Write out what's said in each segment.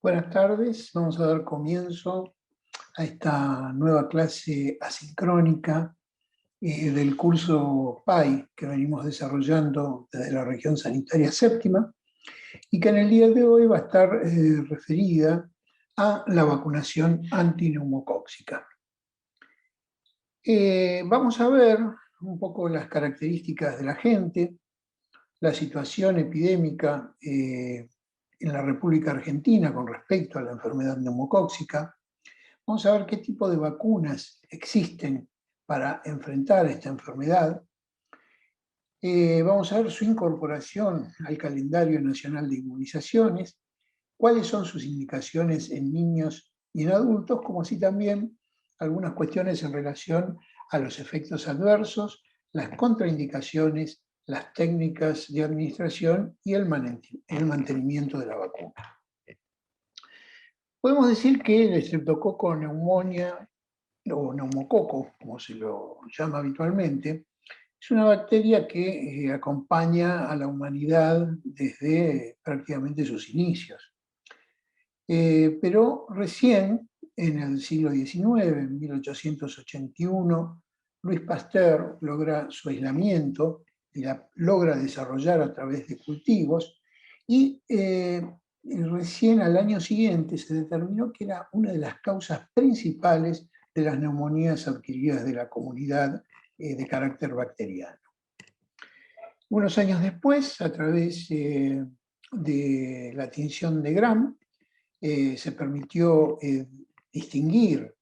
Buenas tardes, vamos a dar comienzo a esta nueva clase asincrónica del curso PAI que venimos desarrollando desde la región sanitaria séptima y que en el día de hoy va a estar referida a la vacunación antineumocóxica. Vamos a ver un poco las características de la gente, la situación epidémica en la República Argentina con respecto a la enfermedad neumocóxica. Vamos a ver qué tipo de vacunas existen para enfrentar esta enfermedad. Vamos a ver su incorporación al calendario nacional de inmunizaciones, cuáles son sus indicaciones en niños y en adultos, como así también algunas cuestiones en relación a los efectos adversos, las contraindicaciones, las técnicas de administración y el mantenimiento de la vacuna. Podemos decir que el estreptococo neumonía o neumococo, como se lo llama habitualmente, es una bacteria que acompaña a la humanidad desde prácticamente sus inicios. Pero recién, en el siglo XIX, en 1881, Louis Pasteur logra su aislamiento y la logra desarrollar a través de cultivos y recién al año siguiente se determinó que era una de las causas principales de las neumonías adquiridas de la comunidad de carácter bacteriano. Unos años después, a través de la tinción de Gram, se permitió distinguir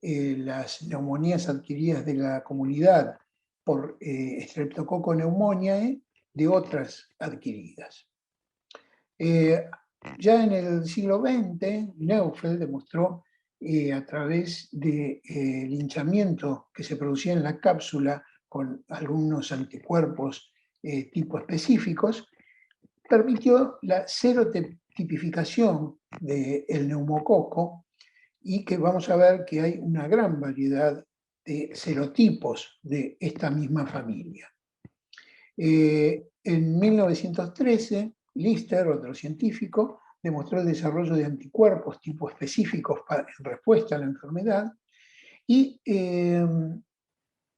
las neumonías adquiridas de la comunidad por Streptococcus pneumoniae de otras adquiridas. Ya en el siglo XX, Neufeld demostró a través del hinchamiento que se producía en la cápsula con algunos anticuerpos tipo específicos, permitió la serotipificación del neumococo y que vamos a ver que hay una gran variedad de serotipos de esta misma familia. En 1913, Lister, otro científico, demostró el desarrollo de anticuerpos tipo específicos en respuesta a la enfermedad y en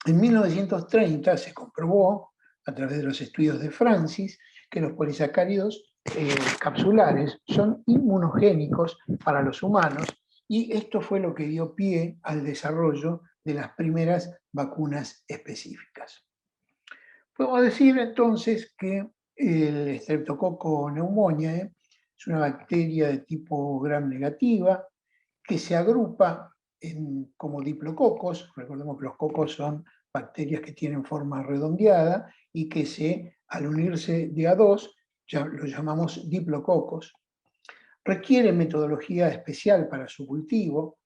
1930 se comprobó a través de los estudios de Francis que los polisacáridos capsulares son inmunogénicos para los humanos y esto fue lo que dio pie al desarrollo de las primeras vacunas específicas. Podemos decir entonces que el Streptococcus pneumoniae es una bacteria de tipo gram negativa que se agrupa como diplococos. Recordemos que los cocos son bacterias que tienen forma redondeada y que al unirse de a dos ya lo llamamos diplococos. Requiere metodología especial para su cultivo.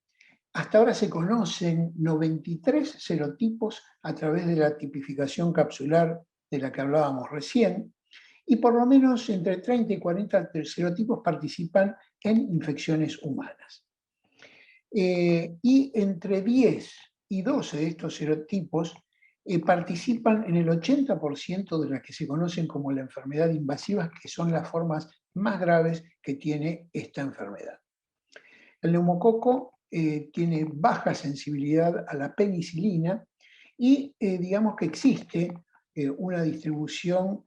Hasta ahora se conocen 93 serotipos a través de la tipificación capsular de la que hablábamos recién, y por lo menos entre 30 y 40 serotipos participan en infecciones humanas. Y entre 10 y 12 de estos serotipos participan en el 80% de las que se conocen como la enfermedad invasiva, que son las formas más graves que tiene esta enfermedad. El neumococo tiene baja sensibilidad a la penicilina y digamos que existe una distribución,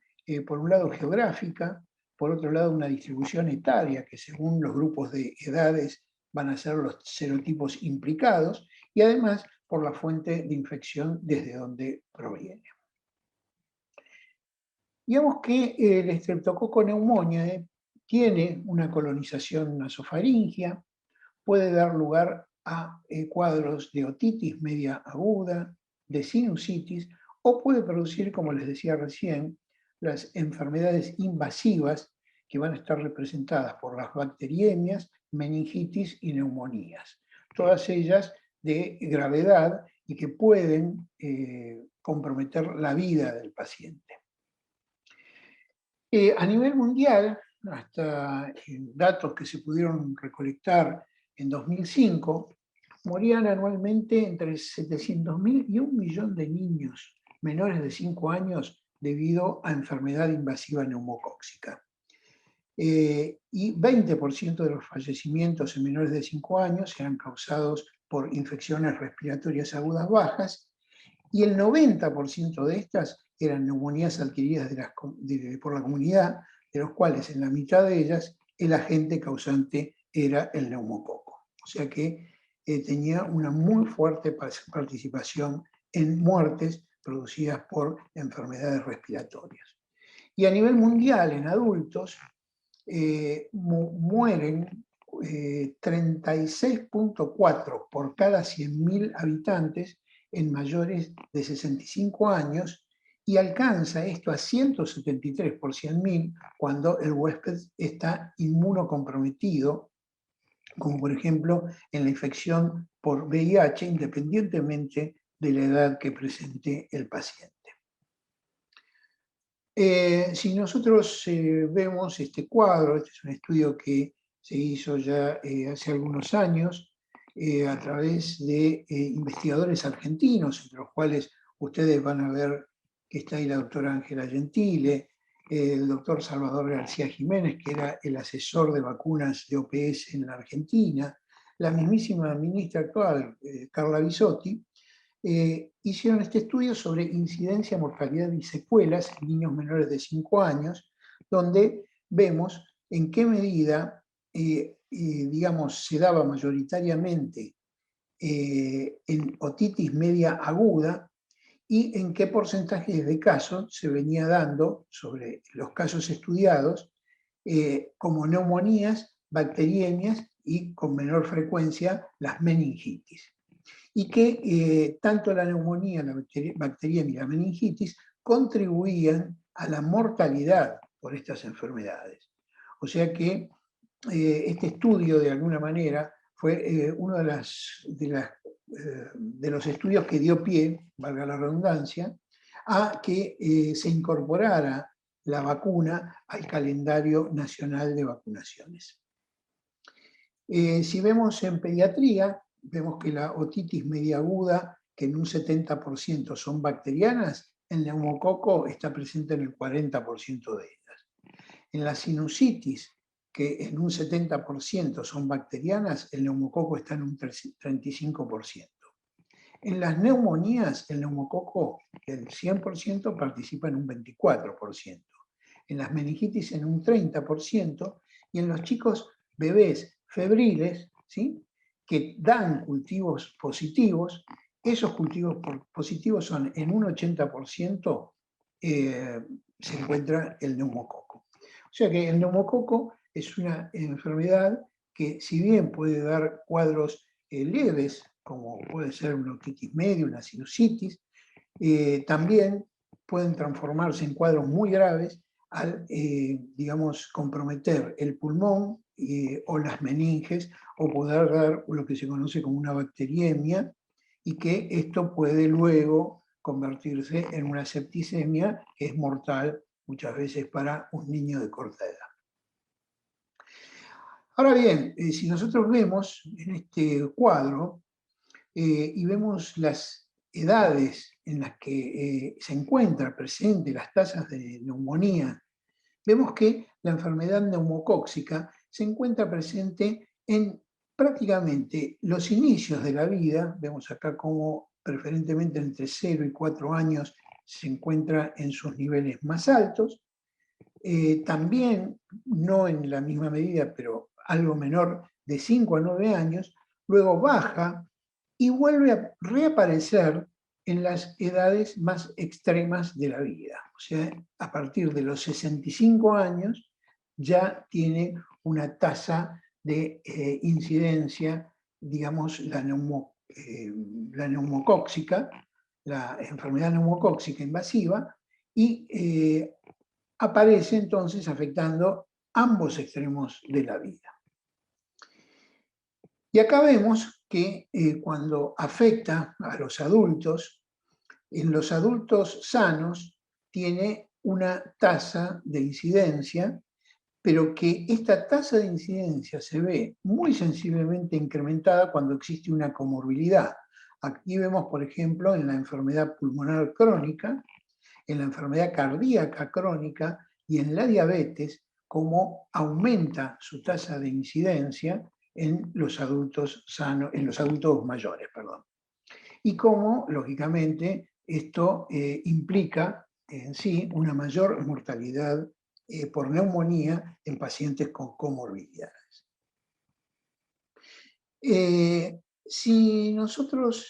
por un lado geográfica, por otro lado una distribución etaria, que según los grupos de edades van a ser los serotipos implicados, y además por la fuente de infección desde donde proviene. Digamos que el Streptococcus pneumoniae tiene una colonización nasofaringea, puede dar lugar a cuadros de otitis media aguda, de sinusitis, o puede producir, como les decía recién, las enfermedades invasivas que van a estar representadas por las bacteriemias, meningitis y neumonías. Todas ellas de gravedad y que pueden comprometer la vida del paciente. A nivel mundial, hasta datos que se pudieron recolectar en 2005, morían anualmente entre 700.000 y 1 millón de niños menores de 5 años debido a enfermedad invasiva neumocóxica. y 20% de los fallecimientos en menores de 5 años eran causados por infecciones respiratorias agudas bajas, y el 90% de estas eran neumonías adquiridas por la comunidad, de los cuales en la mitad de ellas el agente causante era el neumococo. O sea que tenía una muy fuerte participación en muertes producidas por enfermedades respiratorias. Y a nivel mundial, en adultos, mueren 36.4 por cada 100.000 habitantes en mayores de 65 años, y alcanza esto a 173 por 100.000 cuando el huésped está inmunocomprometido, como por ejemplo en la infección por VIH, independientemente de la edad que presente el paciente. Si nosotros vemos este cuadro, este es un estudio que se hizo ya hace algunos años a través de investigadores argentinos, entre los cuales ustedes van a ver que está ahí la doctora Ángela Gentile, el doctor Salvador García Jiménez, que era el asesor de vacunas de OPS en la Argentina, la mismísima ministra actual, Carla Bisotti, hicieron este estudio sobre incidencia, mortalidad y secuelas en niños menores de 5 años, donde vemos en qué medida, digamos, se daba mayoritariamente en otitis media aguda y en qué porcentajes de casos se venía dando, sobre los casos estudiados, como neumonías, bacteriemias y con menor frecuencia las meningitis. Y que tanto la neumonía, la bacteriemia y la meningitis contribuían a la mortalidad por estas enfermedades. O sea que este estudio, de alguna manera, fue uno de los estudios que dio pie, valga la redundancia, a que se incorporara la vacuna al calendario nacional de vacunaciones. Si vemos en pediatría, vemos que la otitis media aguda, que en un 70% son bacterianas, el neumococo está presente en el 40% de ellas. En la sinusitis, que en un 70% son bacterianas, el neumococo está en un 35%. En las neumonías, el neumococo del 100% participa en un 24%. En las meningitis en un 30%, y en los chicos bebés febriles, ¿sí?, que dan cultivos positivos, esos cultivos positivos son en un 80% se encuentra el neumococo. O sea que el neumococo es una enfermedad que, si bien puede dar cuadros leves, como puede ser una otitis media, una sinusitis, también pueden transformarse en cuadros muy graves al, digamos, comprometer el pulmón o las meninges, o poder dar lo que se conoce como una bacteriemia, y que esto puede luego convertirse en una septicemia, que es mortal muchas veces para un niño de corta edad. Ahora bien, si nosotros vemos en este cuadro y vemos las edades en las que se encuentran presentes las tasas de neumonía, vemos que la enfermedad neumocóxica se encuentra presente en prácticamente los inicios de la vida. Vemos acá cómo preferentemente entre 0 y 4 años se encuentra en sus niveles más altos. También, no en la misma medida, pero algo menor, de 5 a 9 años, luego baja y vuelve a reaparecer en las edades más extremas de la vida. O sea, a partir de los 65 años ya tiene una tasa de incidencia, digamos, la neumocóxica, la enfermedad neumocóxica invasiva, y aparece entonces afectando ambos extremos de la vida. Y acá vemos que cuando afecta a los adultos, en los adultos sanos tiene una tasa de incidencia, pero que esta tasa de incidencia se ve muy sensiblemente incrementada cuando existe una comorbilidad. Aquí vemos, por ejemplo, en la enfermedad pulmonar crónica, en la enfermedad cardíaca crónica y en la diabetes, cómo aumenta su tasa de incidencia en los adultos sanos, en los adultos mayores, perdón. Y cómo, lógicamente, esto implica en sí una mayor mortalidad por neumonía en pacientes con comorbilidades. Si nosotros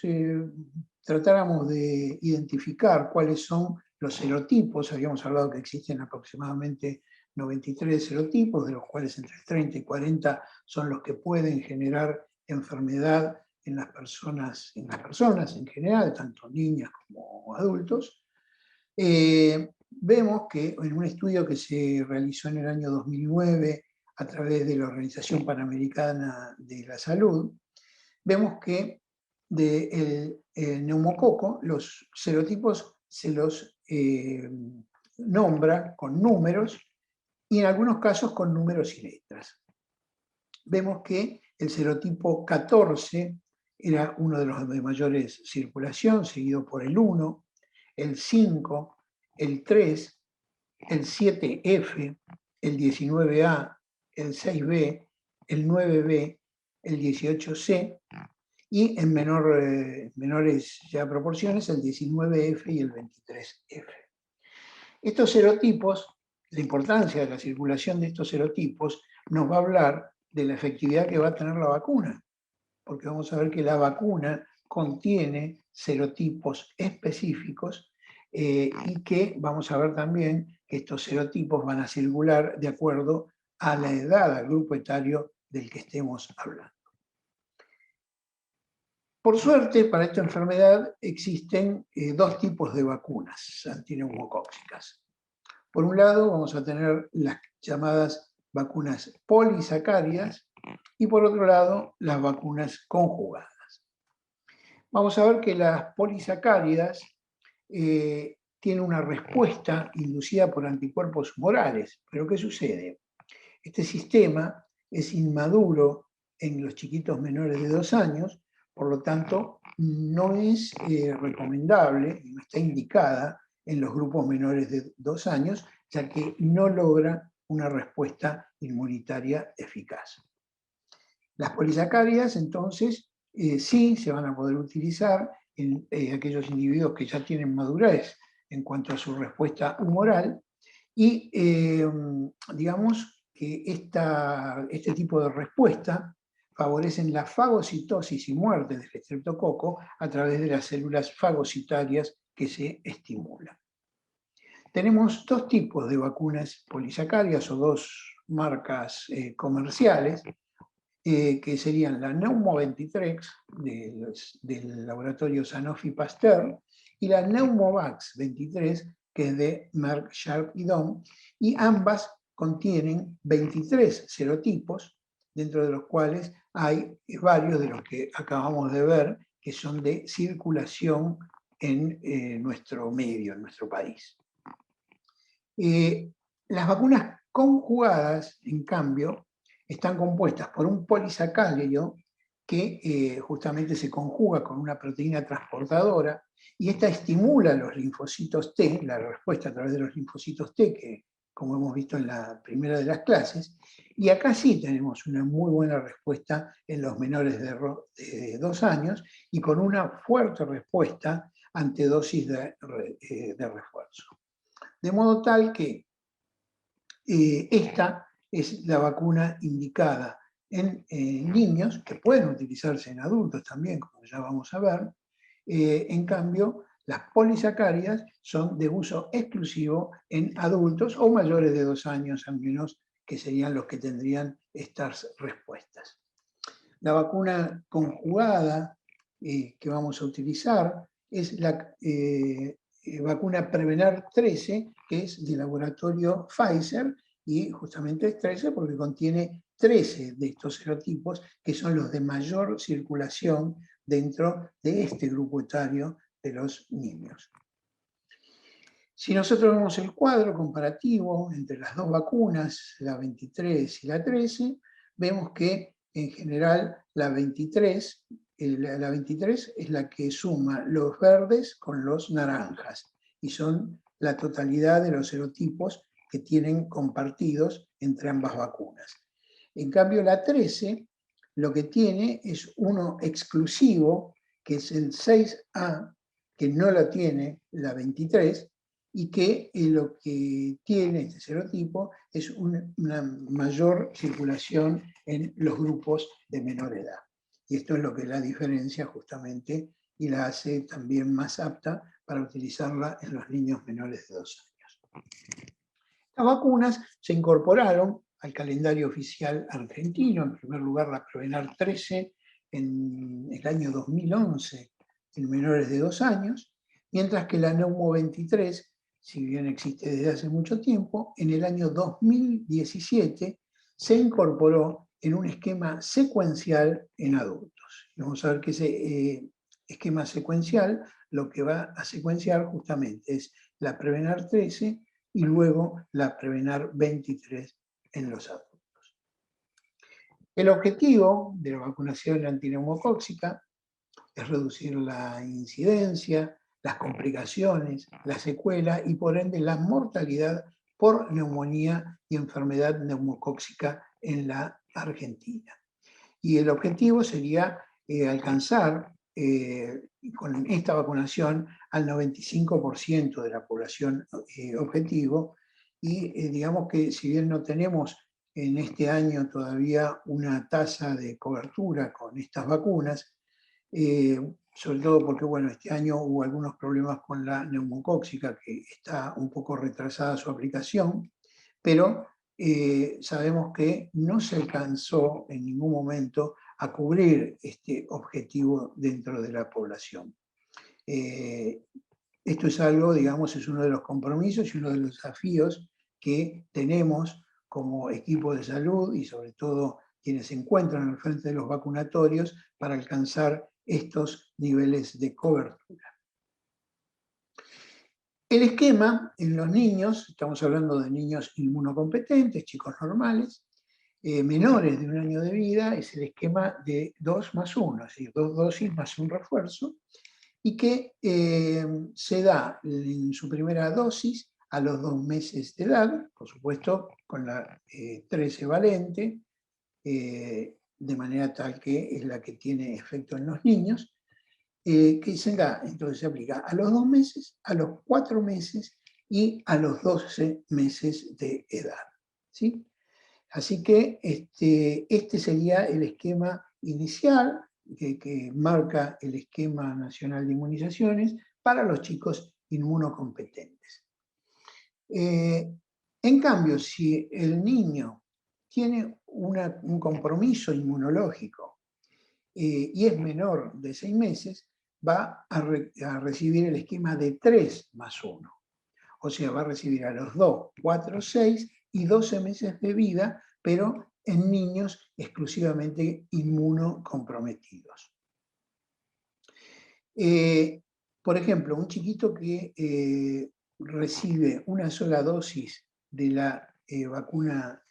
tratáramos de identificar cuáles son los serotipos, habíamos hablado que existen aproximadamente 93 serotipos, de los cuales entre 30 y 40 son los que pueden generar enfermedad en las personas en general, tanto niñas como adultos. Vemos que en un estudio que se realizó en el año 2009 a través de la Organización Panamericana de la Salud, vemos que del neumococo los serotipos se los nombra con números y en algunos casos con números y letras. Vemos que el serotipo 14 era uno de los de mayores circulación, seguido por el 1, el 5, el 3, el 7F, el 19A, el 6B, el 9B, el 18C y en menores ya proporciones el 19F y el 23F. Estos serotipos, la importancia de la circulación de estos serotipos nos va a hablar de la efectividad que va a tener la vacuna, porque vamos a ver que la vacuna contiene serotipos específicos y que vamos a ver también que estos serotipos van a circular de acuerdo a la edad, al grupo etario del que estemos hablando. Por suerte, para esta enfermedad existen dos tipos de vacunas antineumocóxicas. Por un lado, vamos a tener las llamadas vacunas polisacáridas y por otro lado, las vacunas conjugadas. Vamos a ver que las polisacáridas tienen una respuesta inducida por anticuerpos humorales. ¿Pero qué sucede? Este sistema es inmaduro en los chiquitos menores de 2 años, por lo tanto, no es recomendable, no está indicada en los grupos menores de 2 años, ya que no logra una respuesta inmunitaria eficaz. Las polisacáridas, entonces, sí se van a poder utilizar en aquellos individuos que ya tienen madurez en cuanto a su respuesta humoral y digamos que este tipo de respuesta favorecen la fagocitosis y muerte del estreptococo a través de las células fagocitarias que se estimulan. Tenemos dos tipos de vacunas polisacáridas o dos marcas comerciales, que serían la Neumo23 del laboratorio Sanofi Pasteur y la Neumovax 23, que es de Merck Sharp y Dohme, y ambas contienen 23 serotipos, dentro de los cuales hay varios de los que acabamos de ver, que son de circulación en nuestro medio, en nuestro país. Las vacunas conjugadas, en cambio, están compuestas por un polisacárido que justamente se conjuga con una proteína transportadora y esta estimula los linfocitos T, la respuesta a través de los linfocitos T, que como hemos visto en la primera de las clases, y acá sí tenemos una muy buena respuesta en los menores de 2 años y con una fuerte respuesta ante dosis de refuerzo. De modo tal que esta es la vacuna indicada en niños, que pueden utilizarse en adultos también, como ya vamos a ver. En cambio, las polisacáridas son de uso exclusivo en adultos o mayores de 2 años, al menos, que serían los que tendrían estas respuestas. La vacuna conjugada que vamos a utilizar es la vacuna Prevenar 13, que es del laboratorio Pfizer, y justamente es 13 porque contiene 13 de estos serotipos, que son los de mayor circulación dentro de este grupo etario de los niños. Si nosotros vemos el cuadro comparativo entre las dos vacunas, la 23 y la 13, vemos que en general la 23 es la que suma los verdes con los naranjas, y son la totalidad de los serotipos que tienen compartidos entre ambas vacunas. En cambio, la 13 lo que tiene es uno exclusivo, que es el 6A, que no la tiene la 23, y que lo que tiene este serotipo es una mayor circulación en los grupos de menor edad. Y esto es lo que la diferencia justamente y la hace también más apta para utilizarla en los niños menores de 2 años. Las vacunas se incorporaron al calendario oficial argentino, en primer lugar la Prevenar 13 en el año 2011 en menores de 2 años, mientras que la Neumo 23, si bien existe desde hace mucho tiempo, en el año 2017 se incorporó en un esquema secuencial en adultos. Vamos a ver que ese esquema secuencial lo que va a secuenciar justamente es la Prevenar 13 y luego la Prevenar 23 en los adultos. El objetivo de la vacunación antineumocóxica es reducir la incidencia, las complicaciones, la secuela y por ende la mortalidad por neumonía y enfermedad neumocóxica en la Argentina. Y el objetivo sería alcanzar con esta vacunación al 95% de la población objetivo, y digamos que si bien no tenemos en este año todavía una tasa de cobertura con estas vacunas, sobre todo porque bueno, este año hubo algunos problemas con la neumocóxica, que está un poco retrasada su aplicación, pero sabemos que no se alcanzó en ningún momento a cubrir este objetivo dentro de la población. Esto es algo, digamos, es uno de los compromisos y uno de los desafíos que tenemos como equipo de salud y sobre todo quienes se encuentran al frente de los vacunatorios para alcanzar estos niveles de cobertura. El esquema en los niños, estamos hablando de niños inmunocompetentes, chicos normales, menores de 1 año de vida, es el esquema de 2 más 1, es decir, 2 dosis más un refuerzo, y que se da en su primera dosis a los 2 meses de edad, por supuesto con la 13 valente, de manera tal que es la que tiene efecto en los niños, que se da, entonces se aplica a los 2 meses, a los 4 meses y a los 12 meses de edad. ¿Sí? Así que este sería el esquema inicial que marca el esquema nacional de inmunizaciones para los chicos inmunocompetentes. En cambio, si el niño tiene un compromiso inmunológico y es menor de 6 meses, va a recibir el esquema de 3 más 1. O sea, va a recibir a los 2, 4, 6 y 12 meses de vida, pero en niños exclusivamente inmunocomprometidos. Por ejemplo, un chiquito que recibe una sola dosis de la vacuna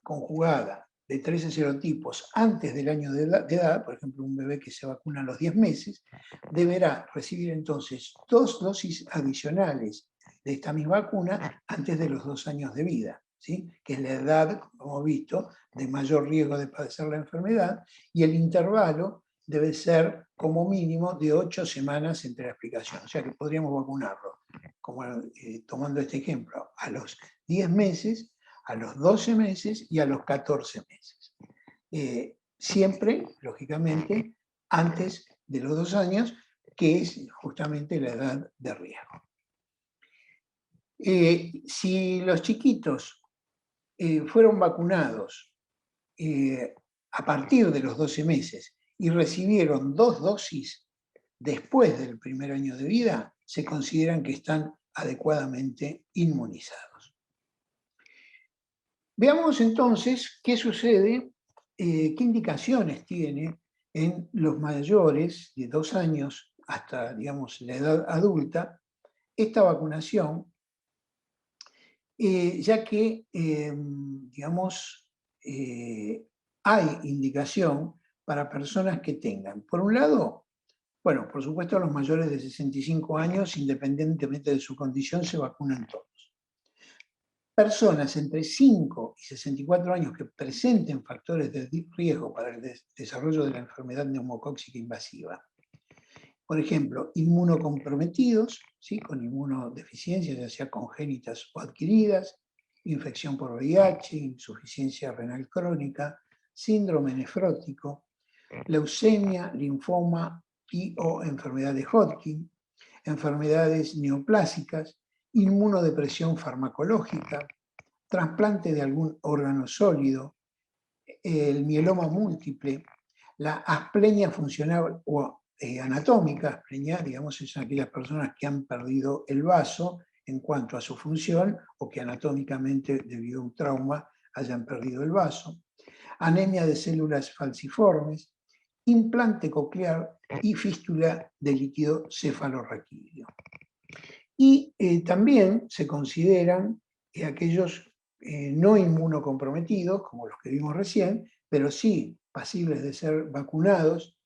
conjugada de 13 serotipos antes del año de edad, por ejemplo, un bebé que se vacuna a los 10 meses, deberá recibir entonces 2 dosis adicionales de esta misma vacuna antes de los 2 años de vida, ¿sí? Que es la edad, como hemos visto, de mayor riesgo de padecer la enfermedad, y el intervalo debe ser como mínimo de 8 semanas entre la aplicación. O sea que podríamos vacunarlo, como tomando este ejemplo, a los 10 meses, a los 12 meses y a los 14 meses. Siempre, lógicamente, antes de los 2 años, que es justamente la edad de riesgo. Si los chiquitos fueron vacunados a partir de los 12 meses y recibieron 2 dosis después del primer año de vida, se consideran que están adecuadamente inmunizados. Veamos entonces qué sucede, qué indicaciones tiene en los mayores de 2 años hasta, digamos, la edad adulta, esta vacunación, ya que, digamos, hay indicación para personas que tengan, por un lado, bueno, por supuesto los mayores de 65 años, independientemente de su condición, se vacunan todos. personas entre 5 y 64 años que presenten factores de riesgo para el desarrollo de la enfermedad neumocóxica invasiva. Por ejemplo, inmunocomprometidos, ¿sí?, con inmunodeficiencias, ya sea congénitas o adquiridas, infección por VIH, insuficiencia renal crónica, síndrome nefrótico, leucemia, linfoma y o enfermedad de Hodgkin, enfermedades neoplásicas, inmunodepresión farmacológica, trasplante de algún órgano sólido, el mieloma múltiple, la asplenia funcional o anatómica. Asplenia, digamos, son aquellas personas que han perdido el vaso en cuanto a su función o que anatómicamente, debido a un trauma, hayan perdido el vaso, anemia de células falciformes, implante coclear y fístula de líquido cefalorraquídeo. Y también se consideran aquellos no inmunocomprometidos, como los que vimos recién, pero sí pasibles de ser vacunados,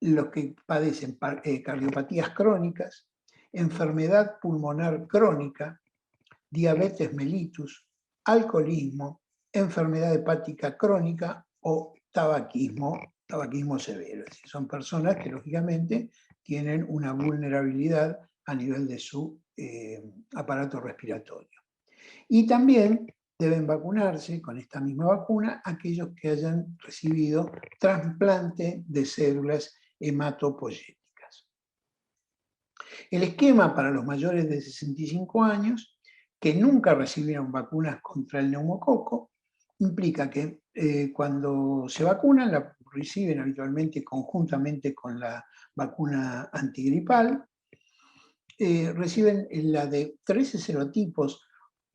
los que padecen cardiopatías crónicas, enfermedad pulmonar crónica, diabetes mellitus, alcoholismo, enfermedad hepática crónica o tabaquismo severo. Es decir, son personas que lógicamente tienen una vulnerabilidad a nivel de su aparato respiratorio. Y también deben vacunarse con esta misma vacuna aquellos que hayan recibido trasplante de células hematopoyéticas. El esquema para los mayores de 65 años que nunca recibieron vacunas contra el neumococo implica que cuando se vacunan, la reciben habitualmente conjuntamente con la vacuna antigripal, reciben la de 13 serotipos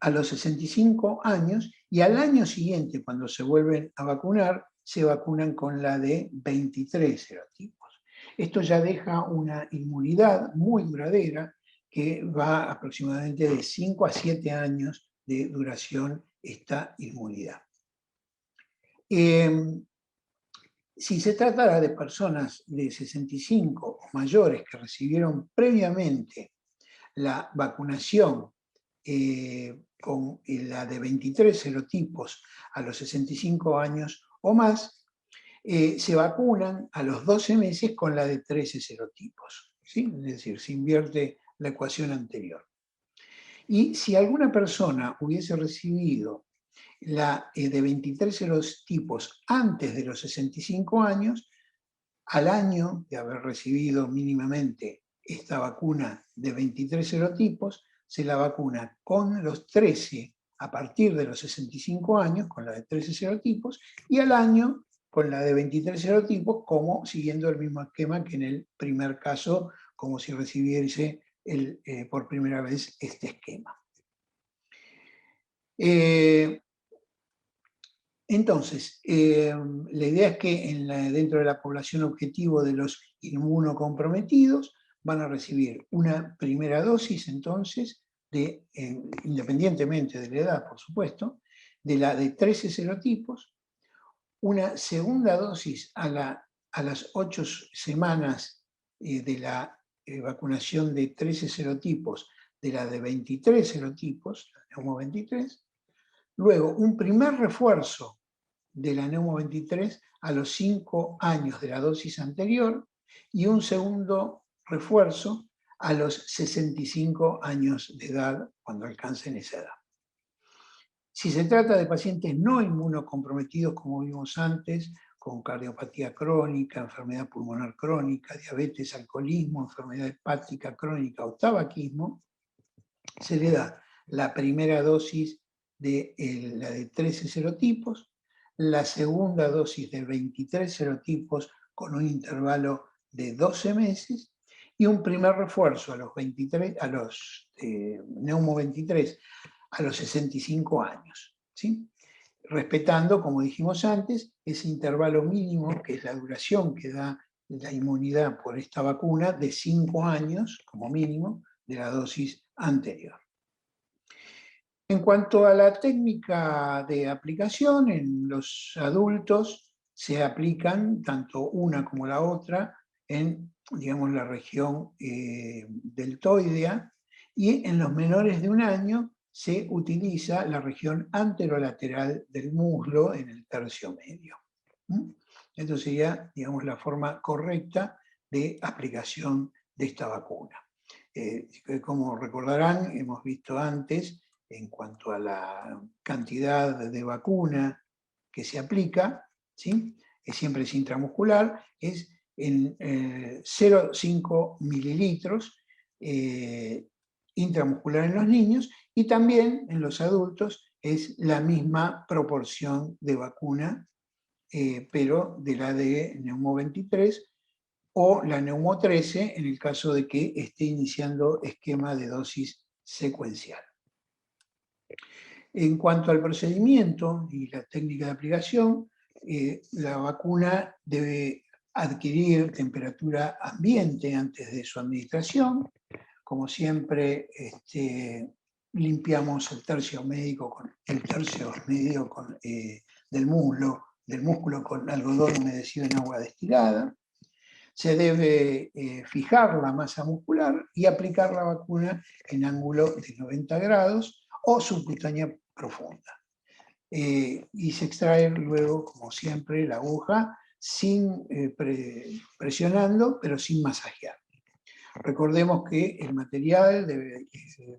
a los 65 años y al año siguiente, cuando se vuelven a vacunar, se vacunan con la de 23 serotipos. Esto ya deja una inmunidad muy duradera que va aproximadamente de 5 a 7 años de duración esta inmunidad. Si se tratara de personas de 65 o mayores que recibieron previamente la vacunación con la de 23 serotipos a los 65 años o más, se vacunan a los 12 meses con la de 13 serotipos, ¿sí? Es decir, se invierte la ecuación anterior. Y si alguna persona hubiese recibido la de 23 serotipos antes de los 65 años, al año de haber recibido mínimamente esta vacuna de 23 serotipos, se la vacuna con los 13 a partir de los 65 años, con la de 13 serotipos, y al año con la de 23 serotipos, como siguiendo el mismo esquema que en el primer caso, como si recibiese por primera vez este esquema. Entonces, la idea es que dentro de la población objetivo de los inmunocomprometidos van a recibir una primera dosis, entonces, independientemente de la edad, por supuesto, de la de 13 serotipos, una segunda dosis a las 8 semanas de la vacunación de 13 serotipos, de la de 23 serotipos, la Neumo 23, luego un primer refuerzo de la Neumo 23 a los 5 años de la dosis anterior y un segundo refuerzo a los 65 años de edad, cuando alcancen esa edad. Si se trata de pacientes no inmunocomprometidos, como vimos antes, con cardiopatía crónica, enfermedad pulmonar crónica, diabetes, alcoholismo, enfermedad hepática crónica o tabaquismo, se le da la primera dosis de la de 13 serotipos, la segunda dosis de 23 serotipos con un intervalo de 12 meses y un primer refuerzo a los Neumo 23 a los 65 años, ¿sí? Respetando, como dijimos antes, ese intervalo mínimo, que es la duración que da la inmunidad por esta vacuna, de 5 años, como mínimo, de la dosis anterior. En cuanto a la técnica de aplicación, en los adultos se aplican tanto una como la otra en, digamos, la región deltoidea, y en los menores de 1 año se utiliza la región anterolateral del muslo en el tercio medio. Esto sería, digamos, la forma correcta de aplicación de esta vacuna. Como recordarán, hemos visto antes, en cuanto a la cantidad de vacuna que se aplica, ¿sí? Siempre es intramuscular, es en 0,5 mililitros intramuscular en los niños, y también en los adultos es la misma proporción de vacuna, pero de la de Neumo 23 o la Neumo 13 en el caso de que esté iniciando esquema de dosis secuencial. En cuanto al procedimiento y la técnica de aplicación, la vacuna debe adquirir temperatura ambiente antes de su administración. Como siempre, limpiamos el tercio medio del músculo con algodón humedecido en agua destilada. Se debe fijar la masa muscular y aplicar la vacuna en ángulo de 90 grados o subcutánea profunda. Y se extrae luego, como siempre, la aguja sin presionando, pero sin masajear. Recordemos que el material debe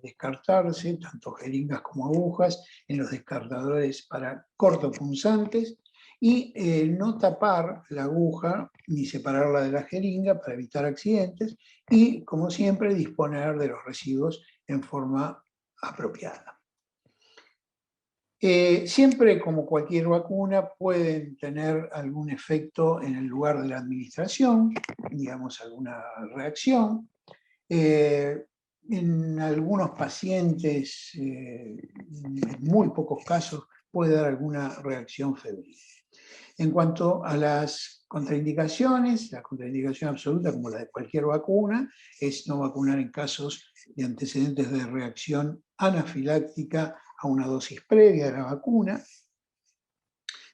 descartarse, tanto jeringas como agujas, en los descartadores para cortopunzantes, y no tapar la aguja ni separarla de la jeringa para evitar accidentes, y, como siempre, disponer de los residuos en forma apropiada. Siempre, como cualquier vacuna, pueden tener algún efecto en el lugar de la administración, digamos, alguna reacción. En algunos pacientes, en muy pocos casos, puede dar alguna reacción febril. En cuanto a las contraindicaciones, la contraindicación absoluta, como la de cualquier vacuna, es no vacunar en casos de antecedentes de reacción anafiláctica a una dosis previa de la vacuna.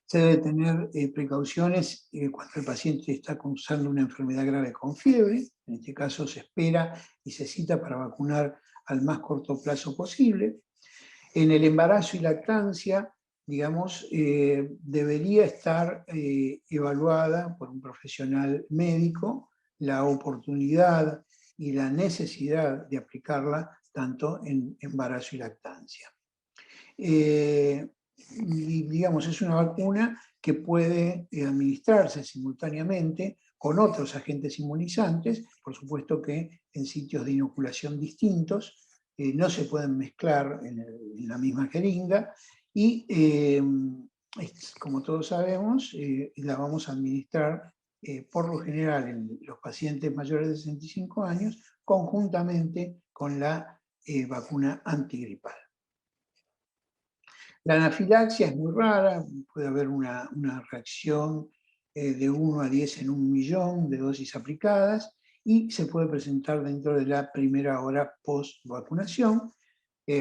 Se debe tener precauciones cuando el paciente está cursando una enfermedad grave con fiebre. En este caso se espera y se cita para vacunar al más corto plazo posible. En el embarazo y lactancia, digamos, debería estar evaluada por un profesional médico la oportunidad y la necesidad de aplicarla tanto en embarazo y lactancia. Y, digamos, es una vacuna que puede administrarse simultáneamente con otros agentes inmunizantes, por supuesto que en sitios de inoculación distintos, no se pueden mezclar en la misma jeringa, y como todos sabemos, la vamos a administrar por lo general en los pacientes mayores de 65 años, conjuntamente con la vacuna antigripal. La anafilaxia es muy rara, puede haber una reacción de 1 a 10 en 1.000.000 de dosis aplicadas, y se puede presentar dentro de la primera hora post-vacunación.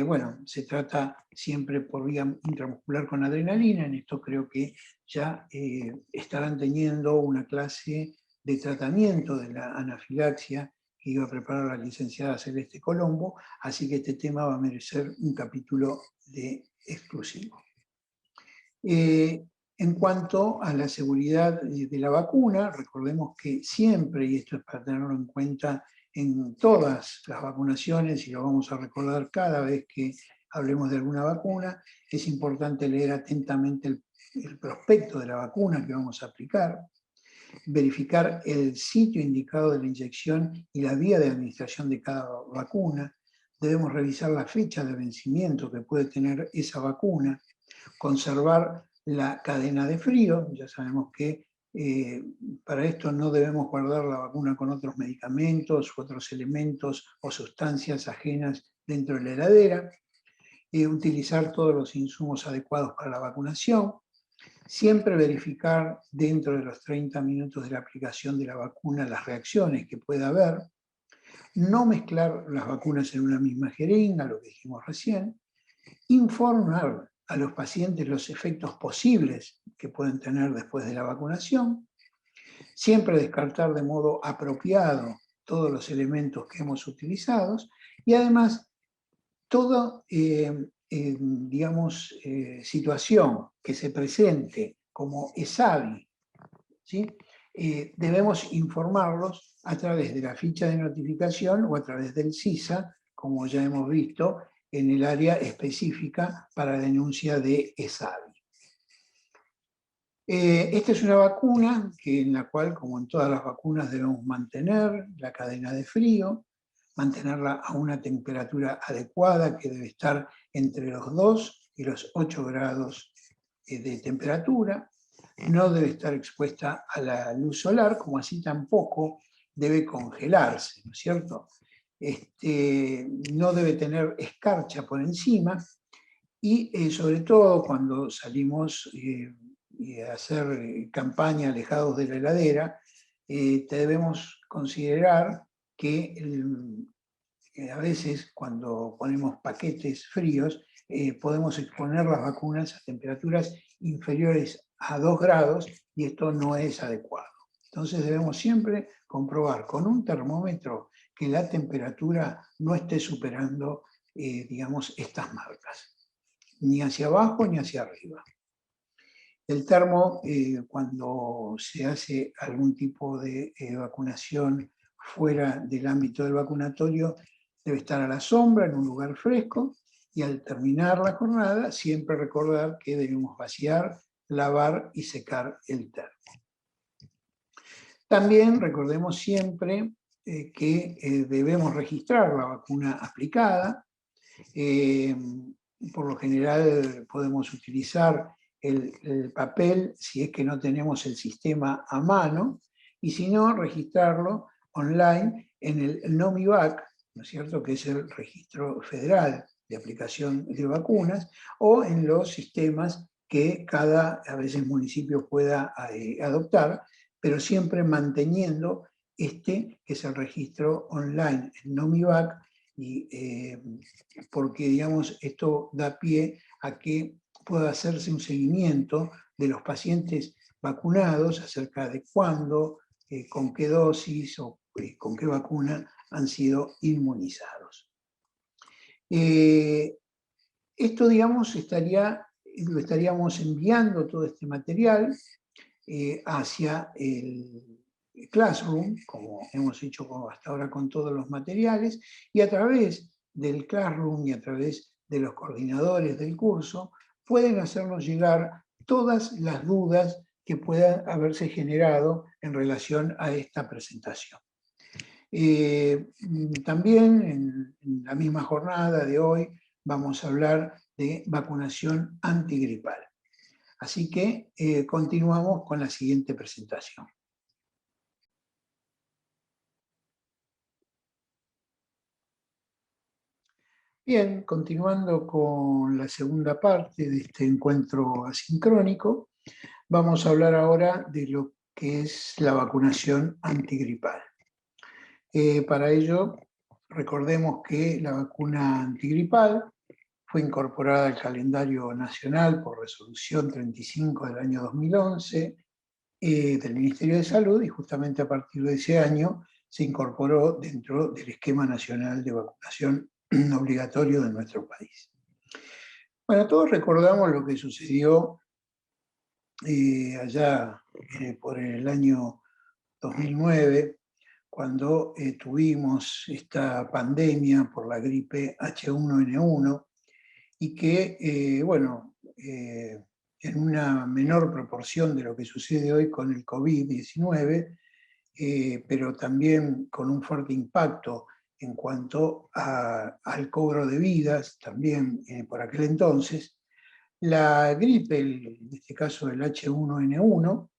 Bueno, se trata siempre por vía intramuscular con adrenalina. En esto creo que ya estarán teniendo una clase de tratamiento de la anafilaxia que iba a preparar la licenciada Celeste Colombo, así que este tema va a merecer un capítulo exclusivo. En cuanto a la seguridad de la vacuna, recordemos que siempre, y esto es para tenerlo en cuenta en todas las vacunaciones, y lo vamos a recordar cada vez que hablemos de alguna vacuna, es importante leer atentamente el prospecto de la vacuna que vamos a aplicar, verificar el sitio indicado de la inyección y la vía de administración de cada vacuna. Debemos revisar la fecha de vencimiento que puede tener esa vacuna, conservar la cadena de frío. Ya sabemos que para esto no debemos guardar la vacuna con otros medicamentos u otros elementos o sustancias ajenas dentro de la heladera. Utilizar todos los insumos adecuados para la vacunación. Siempre verificar dentro de los 30 minutos de la aplicación de la vacuna las reacciones que pueda haber. No mezclar las vacunas en una misma jeringa, lo que dijimos recién. Informar a los pacientes los efectos posibles que pueden tener después de la vacunación. Siempre descartar de modo apropiado todos los elementos que hemos utilizado. Y además, todo digamos, situación que se presente como ESAVI, ¿sí? Debemos informarlos a través de la ficha de notificación o a través del CISA, como ya hemos visto, en el área específica para denuncia de ESAVI. Esta es una vacuna en la cual, como en todas las vacunas, debemos mantener la cadena de frío, mantenerla a una temperatura adecuada que debe estar entre los 2 y los 8 grados de temperatura. No debe estar expuesta a la luz solar, como así tampoco debe congelarse, ¿no es cierto? No debe tener escarcha por encima y sobre todo cuando salimos a hacer campaña alejados de la heladera, debemos considerar que a veces cuando ponemos paquetes fríos podemos exponer las vacunas a temperaturas inferiores a 2 grados y esto no es adecuado. Entonces debemos siempre comprobar con un termómetro que la temperatura no esté superando, digamos, estas marcas, ni hacia abajo ni hacia arriba. El termo, cuando se hace algún tipo de vacunación fuera del ámbito del vacunatorio, debe estar a la sombra, en un lugar fresco, y al terminar la jornada, siempre recordar que debemos vaciar, lavar y secar el termo. También recordemos siempre que debemos registrar la vacuna aplicada. Por lo general podemos utilizar el papel si es que no tenemos el sistema a mano, y si no, registrarlo online en el NOMIVAC, ¿no es cierto?, que es el registro federal de aplicación de vacunas, o en los sistemas que cada, a veces, municipio pueda adoptar, pero siempre manteniendo que es el registro online, el NOMIVAC, y porque, digamos, esto da pie a que pueda hacerse un seguimiento de los pacientes vacunados acerca de cuándo, con qué dosis o con qué vacuna han sido inmunizados. Esto, digamos, lo estaríamos enviando todo este material hacia el Classroom, como hemos hecho hasta ahora con todos los materiales, y a través del Classroom y a través de los coordinadores del curso, pueden hacernos llegar todas las dudas que puedan haberse generado en relación a esta presentación. También en la misma jornada de hoy vamos a hablar de vacunación antigripal. Así que continuamos con la siguiente presentación. Bien, continuando con la segunda parte de este encuentro asincrónico, vamos a hablar ahora de lo que es la vacunación antigripal. Para ello, recordemos que la vacuna antigripal fue incorporada al calendario nacional por resolución 35 del año 2011 del Ministerio de Salud, y justamente a partir de ese año se incorporó dentro del esquema nacional de vacunación obligatorio de nuestro país. Bueno, todos recordamos lo que sucedió allá por el año 2009, cuando tuvimos esta pandemia por la gripe H1N1, y que, bueno, en una menor proporción de lo que sucede hoy con el COVID-19, pero también con un fuerte impacto en cuanto al cobro de vidas, también por aquel entonces, la gripe, en este caso el H1N1,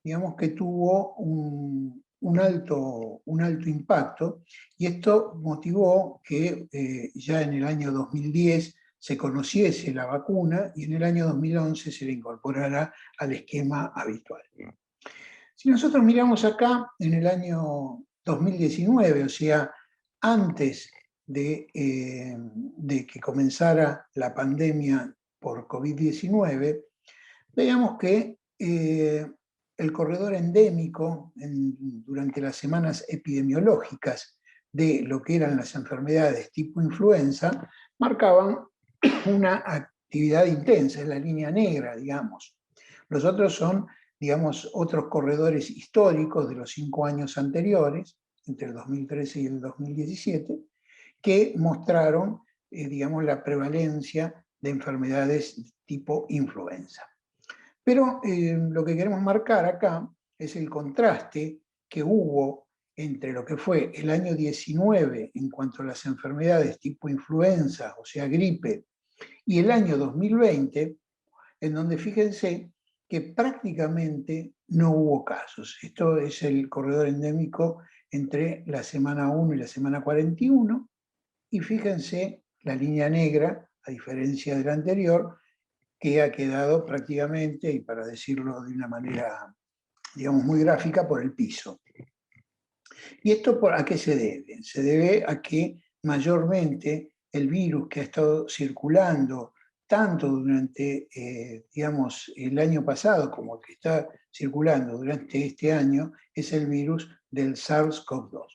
digamos que tuvo un alto impacto, y esto motivó que ya en el año 2010 se conociese la vacuna y en el año 2011 se le incorporara al esquema habitual. Si nosotros miramos acá en el año 2019, o sea, antes de que comenzara la pandemia por COVID-19, veíamos que el corredor endémico durante las semanas epidemiológicas de lo que eran las enfermedades tipo influenza marcaban una actividad intensa, es la línea negra, digamos. Los otros son, digamos, otros corredores históricos de los 5 años anteriores, entre el 2013 y el 2017, que mostraron, digamos, la prevalencia de enfermedades tipo influenza. Pero lo que queremos marcar acá es el contraste que hubo entre lo que fue el año 19 en cuanto a las enfermedades tipo influenza, o sea, gripe, y el año 2020, en donde fíjense que prácticamente no hubo casos. Esto es el corredor endémico entre la semana 1 y la semana 41, y fíjense la línea negra, a diferencia de la anterior, que ha quedado prácticamente, y para decirlo de una manera, digamos, muy gráfica, por el piso. ¿Y esto a qué se debe? Se debe a que mayormente el virus que ha estado circulando tanto durante, digamos, el año pasado como que está circulando durante este año es el virus del SARS-CoV-2.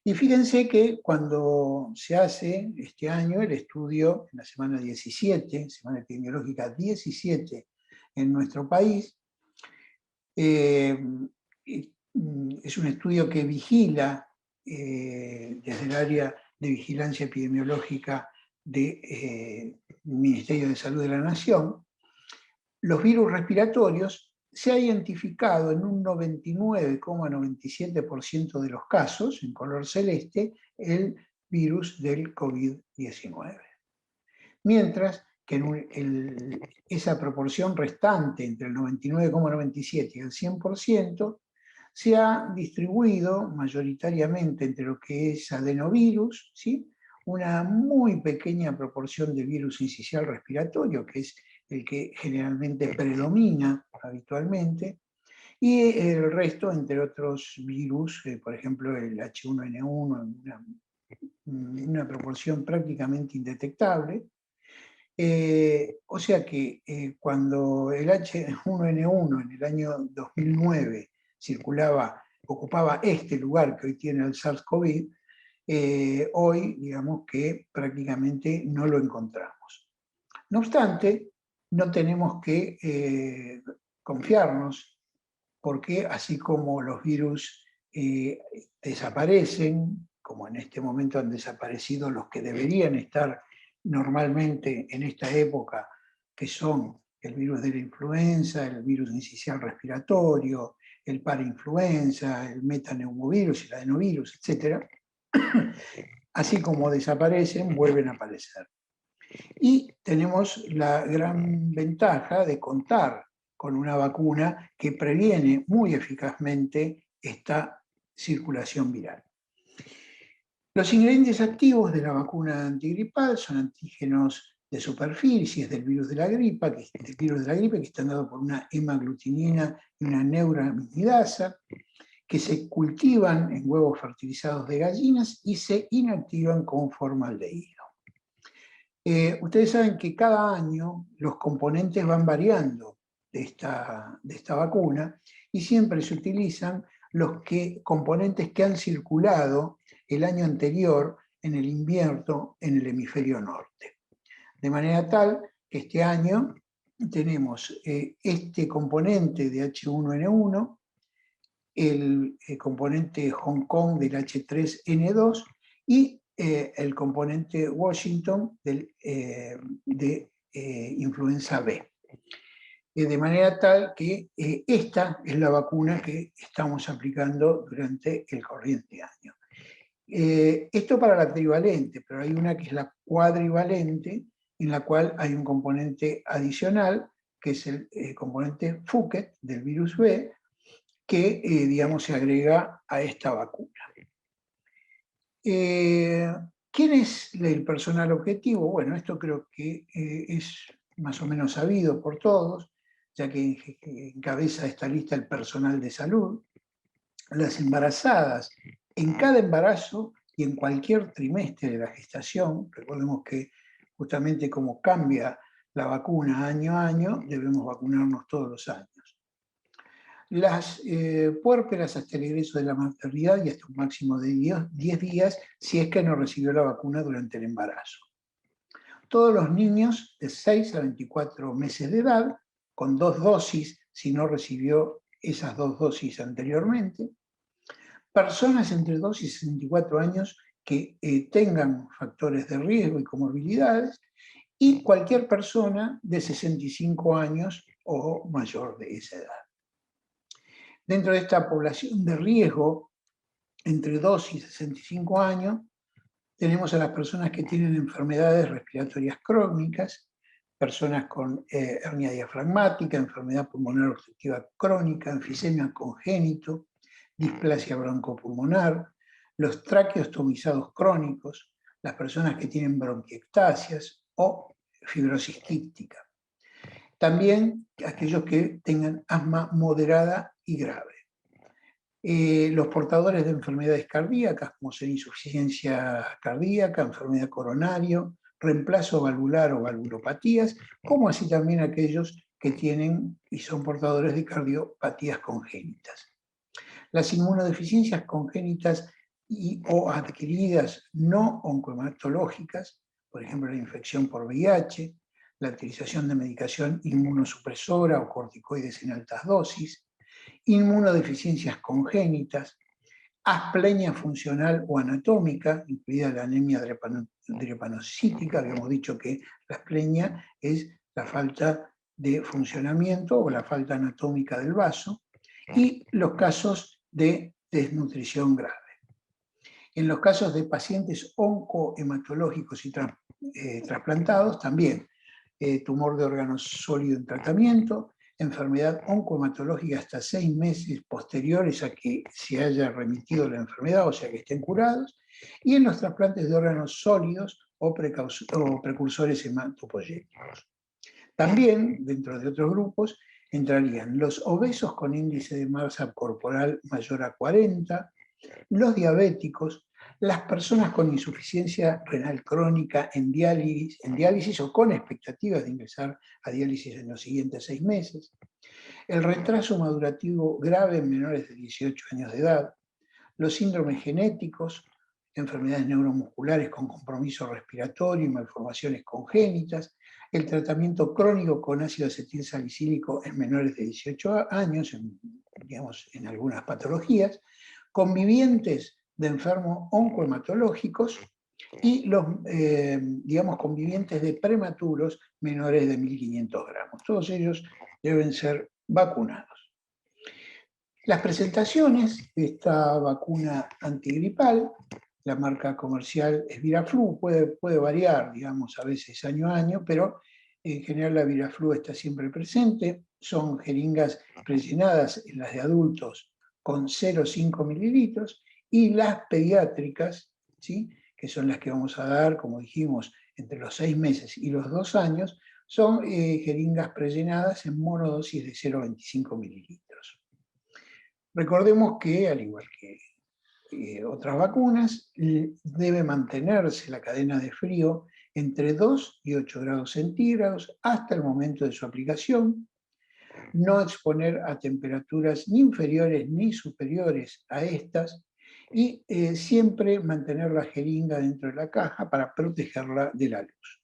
Y fíjense que cuando se hace este año el estudio en la semana 17, semana epidemiológica 17 en nuestro país, es un estudio que vigila desde el área de vigilancia epidemiológica del Ministerio de Salud de la Nación, los virus respiratorios. Se ha identificado en un 99,97% de los casos, en color celeste, el virus del COVID-19. Mientras que en esa proporción restante entre el 99,97 y el 100%, se ha distribuido mayoritariamente entre lo que es adenovirus, ¿sí? Una muy pequeña proporción de virus incisional respiratorio, que es el que generalmente predomina habitualmente, y el resto entre otros virus, por ejemplo el H1N1 en una proporción prácticamente indetectable. O sea que cuando el H1N1 en el año 2009 ocupaba este lugar que hoy tiene el SARS-CoV, hoy digamos que prácticamente no lo encontramos. No obstante, no tenemos que confiarnos, porque así como los virus desaparecen, como en este momento han desaparecido los que deberían estar normalmente en esta época, que son el virus de la influenza, el virus incisional respiratorio, el parainfluenza, el metaneumovirus, el adenovirus, etc. Así como desaparecen, vuelven a aparecer. Y tenemos la gran ventaja de contar con una vacuna que previene muy eficazmente esta circulación viral. Los ingredientes activos de la vacuna antigripal son antígenos de superficies del virus de la gripe, que están dados por una hemaglutinina y una neuraminidasa, que se cultivan en huevos fertilizados de gallinas y se inactivan con formaldehído. Ustedes saben que cada año los componentes van variando de esta vacuna, y siempre se utilizan los componentes que han circulado el año anterior en el invierno en el hemisferio norte. De manera tal que este año tenemos este componente de H1N1, el componente Hong Kong del H3N2 y el componente Washington de influenza B. De manera tal que esta es la vacuna que estamos aplicando durante el corriente año. Esto para la trivalente, pero hay una que es la cuadrivalente, en la cual hay un componente adicional, que es el componente Fuket del virus B, que, digamos, se agrega a esta vacuna. ¿Quién es el personal objetivo? Bueno, esto creo que es más o menos sabido por todos, ya que encabeza esta lista el personal de salud. Las embarazadas, en cada embarazo y en cualquier trimestre de la gestación, recordemos que justamente como cambia la vacuna año a año, debemos vacunarnos todos los años. Las puérperas hasta el egreso de la maternidad y hasta un máximo de 10 días si es que no recibió la vacuna durante el embarazo. todos los niños de 6 a 24 meses de edad, con 2 dosis, si no recibió esas 2 dosis anteriormente, personas entre 2 y 64 años que tengan factores de riesgo y comorbilidades, y cualquier persona de 65 años o mayor de esa edad. Dentro de esta población de riesgo, entre 2 y 65 años, tenemos a las personas que tienen enfermedades respiratorias crónicas, personas con hernia diafragmática, enfermedad pulmonar obstructiva crónica, enfisema congénito, displasia broncopulmonar, los traqueostomizados crónicos, las personas que tienen bronquiectasias o fibrosis quística. También aquellos que tengan asma moderada y grave. Los portadores de enfermedades cardíacas, como son insuficiencia cardíaca, enfermedad coronaria, reemplazo valvular o valvulopatías, como así también aquellos que tienen y son portadores de cardiopatías congénitas. Las inmunodeficiencias congénitas o adquiridas no oncohematológicas, por ejemplo la infección por VIH, la utilización de medicación inmunosupresora o corticoides en altas dosis, inmunodeficiencias congénitas, asplenia funcional o anatómica, incluida la anemia drepanocítica. Habíamos dicho que la asplenia es la falta de funcionamiento o la falta anatómica del vaso, y los casos de desnutrición grave. En los casos de pacientes oncohematológicos y trasplantados, también tumor de órgano sólido en tratamiento, enfermedad oncohematológica hasta 6 meses posteriores a que se haya remitido la enfermedad, o sea que estén curados, y en los trasplantes de órganos sólidos o precursores hematopoyéticos. También, dentro de otros grupos, entrarían los obesos con índice de masa corporal mayor a 40, los diabéticos, las personas con insuficiencia renal crónica en diálisis o con expectativas de ingresar a diálisis en los siguientes 6 meses, el retraso madurativo grave en menores de 18 años de edad, los síndromes genéticos, enfermedades neuromusculares con compromiso respiratorio y malformaciones congénitas, el tratamiento crónico con ácido acetilsalicílico en menores de 18 años, en algunas patologías, convivientes de enfermos oncohematológicos y los, convivientes de prematuros menores de 1.500 gramos. Todos ellos deben ser vacunados. Las presentaciones de esta vacuna antigripal, la marca comercial es Viraflu, puede variar, digamos, a veces año a año, pero en general la Viraflu está siempre presente. Son jeringas rellenadas en las de adultos con 0,5 mililitros, y las pediátricas, ¿sí?, que son las que vamos a dar, como dijimos, entre los 6 meses y los 2 años, son jeringas prellenadas en monodosis de 0,25 mililitros. Recordemos que, al igual que otras vacunas, debe mantenerse la cadena de frío entre 2 y 8 grados centígrados hasta el momento de su aplicación, no exponer a temperaturas ni inferiores ni superiores a estas, y siempre mantener la jeringa dentro de la caja para protegerla de la luz.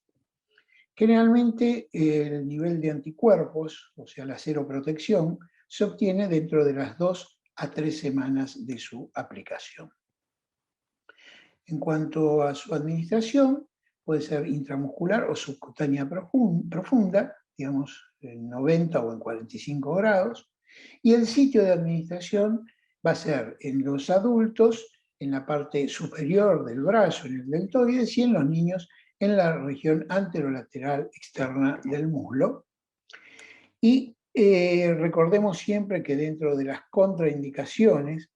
Generalmente el nivel de anticuerpos, o sea la seroprotección, se obtiene dentro de las 2 a 3 semanas de su aplicación. En cuanto a su administración, puede ser intramuscular o subcutánea profunda, digamos en 90 o en 45 grados, y el sitio de administración va a ser en los adultos, en la parte superior del brazo, en el deltoides, y en los niños en la región anterolateral externa del muslo. Y recordemos siempre que dentro de las contraindicaciones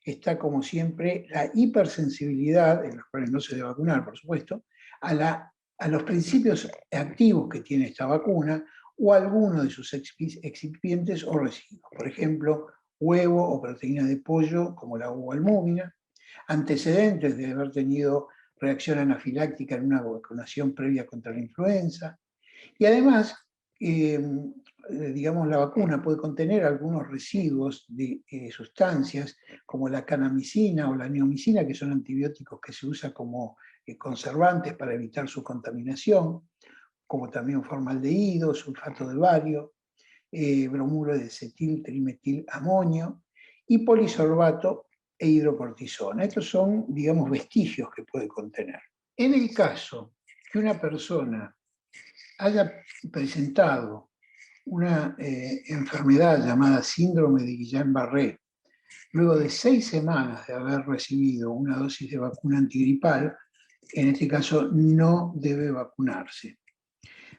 está, como siempre, la hipersensibilidad, en los cuales no se debe vacunar, por supuesto, a los principios activos que tiene esta vacuna o a alguno de sus excipientes o residuos. Por ejemplo, huevo o proteína de pollo, como la uvalbúmina, antecedentes de haber tenido reacción anafiláctica en una vacunación previa contra la influenza. Y además, la vacuna puede contener algunos residuos de sustancias como la kanamicina o la neomicina, que son antibióticos que se usan como conservantes para evitar su contaminación, como también formaldehído, sulfato de bario, bromuro de cetil, trimetil, amonio, y polisorbato e hidrocortisona. Estos son, digamos, vestigios que puede contener. En el caso que una persona haya presentado una enfermedad llamada síndrome de Guillain-Barré, luego de 6 semanas de haber recibido una dosis de vacuna antigripal, en este caso no debe vacunarse.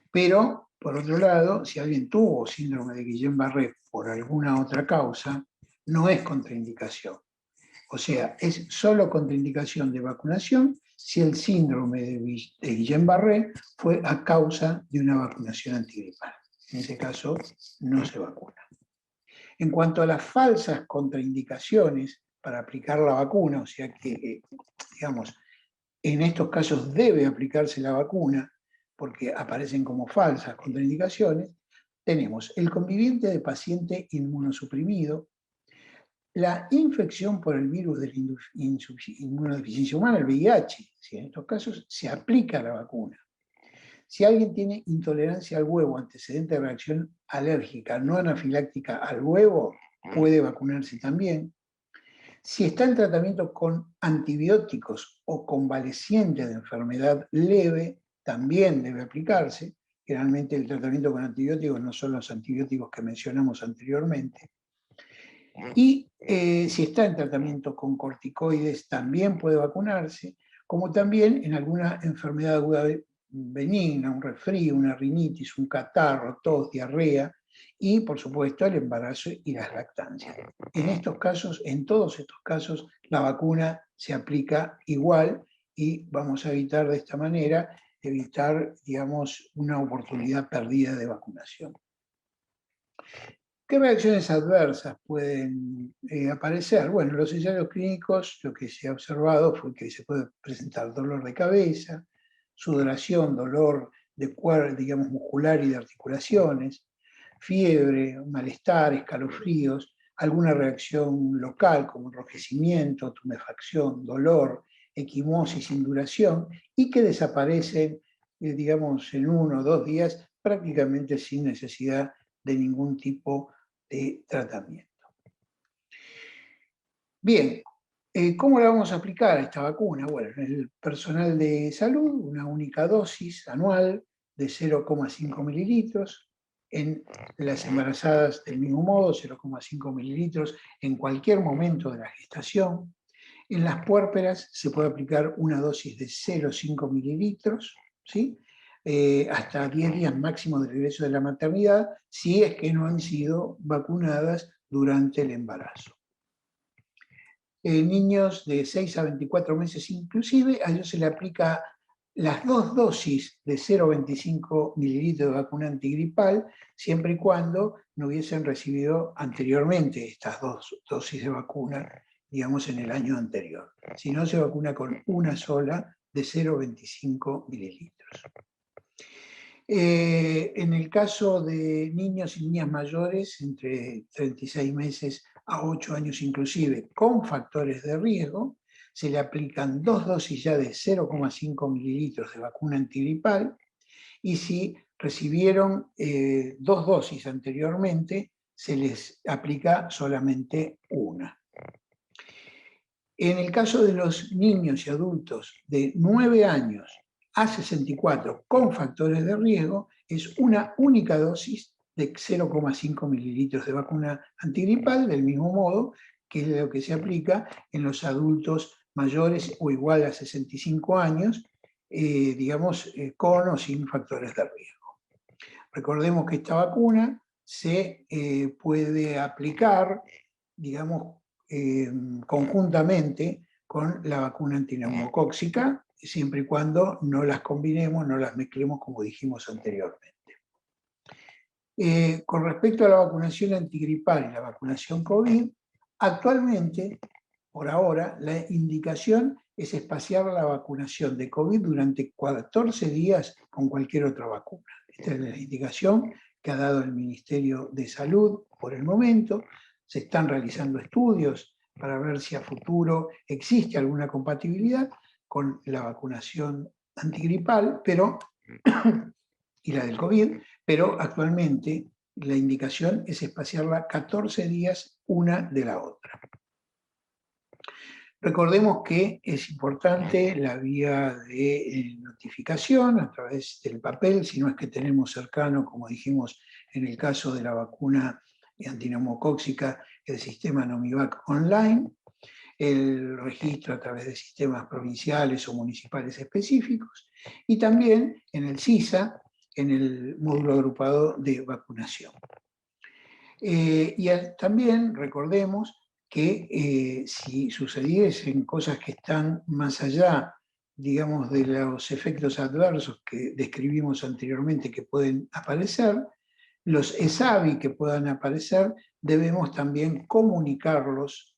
Pero, por otro lado, si alguien tuvo síndrome de Guillain-Barré por alguna otra causa, no es contraindicación. O sea, es solo contraindicación de vacunación si el síndrome de Guillain-Barré fue a causa de una vacunación antigripal. En ese caso, no se vacuna. En cuanto a las falsas contraindicaciones para aplicar la vacuna, o sea que, digamos, en estos casos debe aplicarse la vacuna, porque aparecen como falsas contraindicaciones, tenemos el conviviente de paciente inmunosuprimido, la infección por el virus de la inmunodeficiencia humana, el VIH, si en estos casos se aplica la vacuna. Si alguien tiene intolerancia al huevo, antecedente de reacción alérgica no anafiláctica al huevo, puede vacunarse también. Si está en tratamiento con antibióticos o convaleciente de enfermedad leve, también debe aplicarse. Generalmente el tratamiento con antibióticos no son los antibióticos que mencionamos anteriormente. Y si está en tratamiento con corticoides, también puede vacunarse, como también en alguna enfermedad aguda benigna, un resfrío, una rinitis, un catarro, tos, diarrea, y por supuesto el embarazo y las lactancias. En estos casos, en todos estos casos, la vacuna se aplica igual y vamos a evitar de esta manera, digamos, una oportunidad perdida de vacunación. ¿Qué reacciones adversas pueden aparecer? Bueno, los ensayos clínicos, lo que se ha observado fue que se puede presentar dolor de cabeza, sudoración, dolor de cuerpo, digamos, muscular y de articulaciones, fiebre, malestar, escalofríos, alguna reacción local como enrojecimiento, tumefacción, dolor, equimosis, induración, y que desaparecen, digamos, en 1 o 2 días prácticamente sin necesidad de ningún tipo de tratamiento. Bien, ¿cómo la vamos a aplicar a esta vacuna? Bueno, en el personal de salud, una única dosis anual de 0,5 mililitros, en las embarazadas del mismo modo, 0,5 mililitros en cualquier momento de la gestación. En las puérperas se puede aplicar una dosis de 0,5 mililitros, ¿sí? Hasta 10 días máximo de regreso de la maternidad, si es que no han sido vacunadas durante el embarazo. Niños de 6 a 24 meses inclusive, a ellos se le aplica las 2 dosis de 0,25 mililitros de vacuna antigripal, siempre y cuando no hubiesen recibido anteriormente estas 2 dosis de vacuna, digamos, en el año anterior. Si no, se vacuna con una sola de 0,25 mililitros. En el caso de niños y niñas mayores, entre 36 meses a 8 años inclusive, con factores de riesgo, se le aplican 2 dosis ya de 0,5 mililitros de vacuna antigripal, y si recibieron 2 dosis anteriormente, se les aplica solamente una. En el caso de los niños y adultos de 9 años a 64 con factores de riesgo, es una única dosis de 0,5 mililitros de vacuna antigripal, del mismo modo que es lo que se aplica en los adultos mayores o igual a 65 años, digamos, con o sin factores de riesgo. Recordemos que esta vacuna se puede aplicar, digamos, conjuntamente con la vacuna antineumocóxica, siempre y cuando no las combinemos, no las mezclemos como dijimos anteriormente. Con respecto a la vacunación antigripal y la vacunación COVID, actualmente, por ahora, la indicación es espaciar la vacunación de COVID durante 14 días con cualquier otra vacuna. Esta es la indicación que ha dado el Ministerio de Salud por el momento. Se están realizando estudios para ver si a futuro existe alguna compatibilidad con la vacunación antigripal, pero y la del COVID, pero actualmente la indicación es espaciarla 14 días una de la otra. Recordemos que es importante la vía de notificación a través del papel, si no es que tenemos cercano, como dijimos en el caso de la vacuna antineumocóxica, el sistema Nomivac Online, el registro a través de sistemas provinciales o municipales específicos, y también en el CISA, en el módulo agrupado de vacunación. También recordemos que si sucediesen cosas que están más allá, digamos, de los efectos adversos que describimos anteriormente que pueden aparecer, los ESAVI que puedan aparecer, debemos también comunicarlos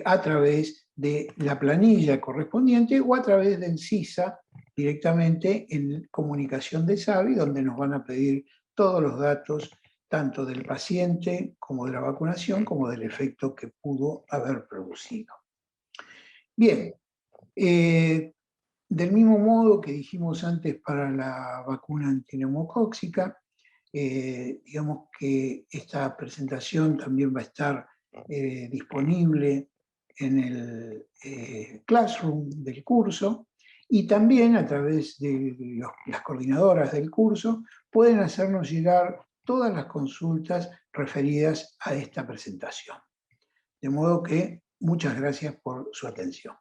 a través de la planilla correspondiente o a través del CISA directamente en comunicación de ESAVI, donde nos van a pedir todos los datos tanto del paciente como de la vacunación, como del efecto que pudo haber producido. Bien, del mismo modo que dijimos antes para la vacuna antineumocóxica, digamos que esta presentación también va a estar disponible en el Classroom del curso, y también a través de las coordinadoras del curso pueden hacernos llegar todas las consultas referidas a esta presentación. De modo que muchas gracias por su atención.